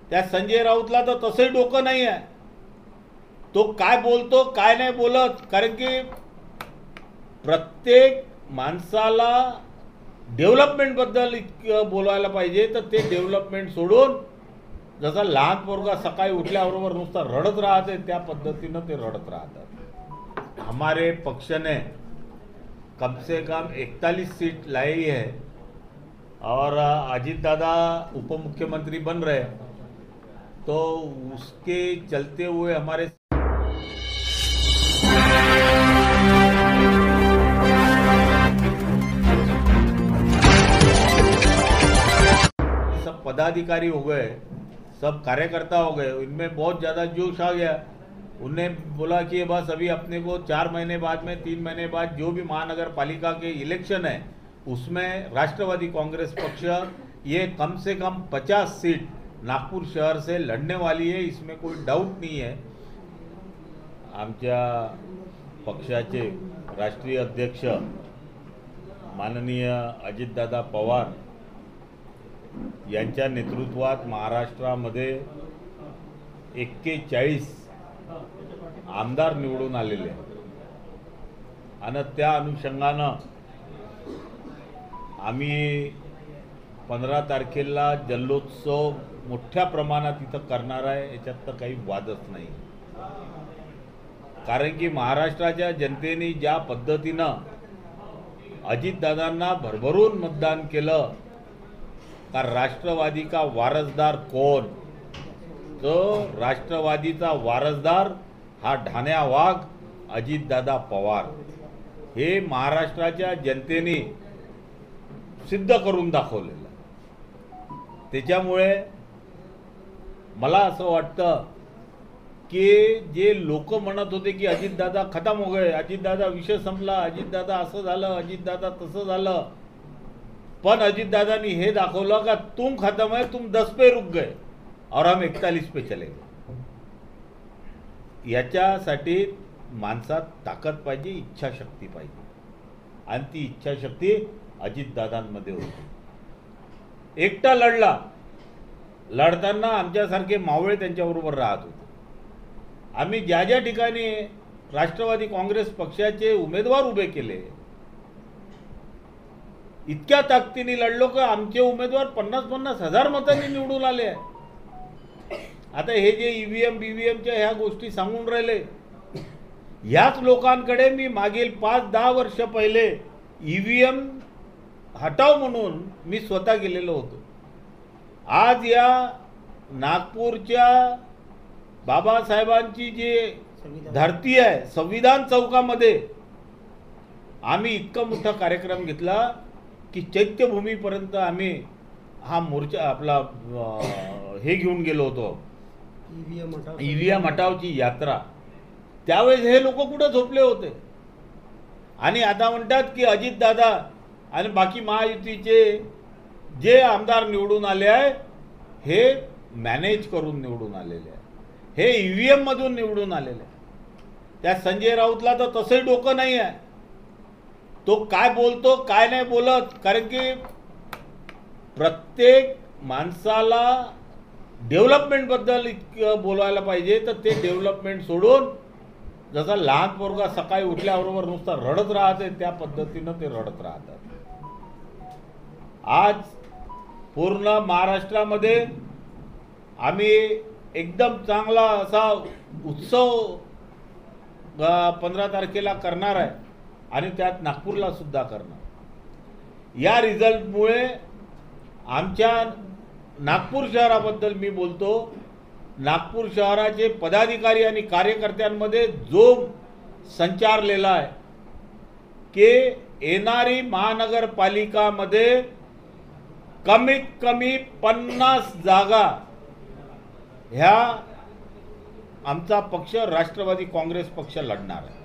त्या संजय राऊतला तर तसंही डोकं नाही आहे. तो काय बोलतो काय नाही बोलत, कारण की प्रत्येक माणसाला डेव्हलपमेंटबद्दल इतकं बोलायला पाहिजे, तर ते डेव्हलपमेंट सोडून जसा लहान पोरगा सकाळी उठल्याबरोबर नुसता रडत राहते त्या पद्धतीनं ते रडत राहतात. हमारे पक्ष ने कम से कम 41 सीट लाई है और अजीत दादा उप मुख्यमंत्री बन रहे, तो उसके चलते हुए हमारे सब पदाधिकारी हो गए, सब कार्यकर्ता हो गए, इनमें बहुत ज़्यादा जोश आ गया. उन्हें बोला कि बस अभी अपने को 4 महीने बाद में 3 महीने बाद जो भी महानगर पालिका के इलेक्शन है उसमें राष्ट्रवादी कांग्रेस पक्ष ये कम से कम 50 सीट नागपुर शहर से लड़ने वाली है, इसमें कोई डाउट नहीं है. आमच्या पक्षाचे राष्ट्रीय अध्यक्ष माननीय अजितदादा पवार यांच्या नेतृत्वात महाराष्ट्रामध्ये 41 आमदार निवडून आलेले आणि त्या अनुषंगानं आम्ही 15 तारखेला जल्लोत्सव मोठ्या प्रमाणात इथं करणार आहे, याच्यात तर काही वादच नाही. कारण की महाराष्ट्राच्या जनतेने ज्या पद्धतीनं अजितदादांना भरभरून मतदान केलं, का राष्ट्रवादी का वारसदार कौन, तो राष्ट्रवादीचा वारसदार हा ढाण्या वाघ अजितदादा पवार हे महाराष्ट्राच्या जनतेने सिद्ध करून दाखवलेलं. त्याच्यामुळे मला असं वाटतं की जे लोक म्हणत होते की अजितदादा खतम हो गए, अजितदादा विषय संपला, अजितदादा असं झालं, अजितदादा तसं झालं, पण अजितदादांनी हे दाखवलं का तुम खत्म है, तुम 10 पे रुक गए और हम 41 पे चले गए. याच्यासाठी माणसात ताकद पाहिजे, इच्छाशक्ती पाहिजे, आणि ती इच्छाशक्ती अजितदादांमध्ये होती. एकटा लढला, लढताना आमच्यासारखे मावळे त्यांच्याबरोबर राहत होते. आम्ही ज्या ज्या ठिकाणी राष्ट्रवादी काँग्रेस पक्षाचे उमेदवार उभे केले, इतक्या ताकदीने लढलो का आमचे उमेदवार 50-50 हजार मतांनी निवडून आले आहे. आता हे जे ईव्हीएम बीव्हीएमच्या ह्या गोष्टी सांगून राहिले, ह्याच लोकांकडे मी मागील 5-10 वर्ष पहिले ईव्हीएम हटाव म्हणून मी स्वतः गेलेलो होतो. आज या नागपूरच्या बाबासाहेबांची जी धरती आहे, संविधान चौकामध्ये आम्ही इतका मोठा कार्यक्रम घेतला की चैत्यभूमीपर्यंत आम्ही हा मोर्चा आपला हे घेऊन गेलो होतो, ईव्हीएम हटावची यात्रा. त्यावेळेस हे लोक कुठे झोपले होते, आणि आता म्हणतात की अजितदादा आणि बाकी महायुतीचे जे आमदार निवडून आले आहे हे मॅनेज करून निवडून आलेले आहे, हे ईव्हीएम मधून निवडून आलेले आहे. त्या संजय राऊतला तर तसंही डोकं नाही आहे. तो काय बोलतो काय नाही बोलत, कारण की प्रत्येक माणसाला डेव्हलपमेंटबद्दल इतकं बोलायला पाहिजे, तर ते डेव्हलपमेंट सोडून जसा लहान पोरगा सकाळी उठल्याबरोबर नुसता रडत राहते त्या पद्धतीनं ते रडत राहतात. आज पूर्ण महाराष्ट्रामध्ये आम्ही एकदम चांगला असा उत्सव 15 तारखेला करणार आहे, आणि त्यात नागपूरला सुद्धा करणार. या रिझल्टमुळे आमच्या नागपूर शहराबद्दल मी बोलतो, नागपूर शहराचे पदाधिकारी आणि कार्यकर्त्यांमध्ये जो संचारलेला आहे की येणारी महानगरपालिकामध्ये कमीत कमी 50 जागा ह्या आमचा पक्ष राष्ट्रवादी काँग्रेस पक्ष लढणार आहे.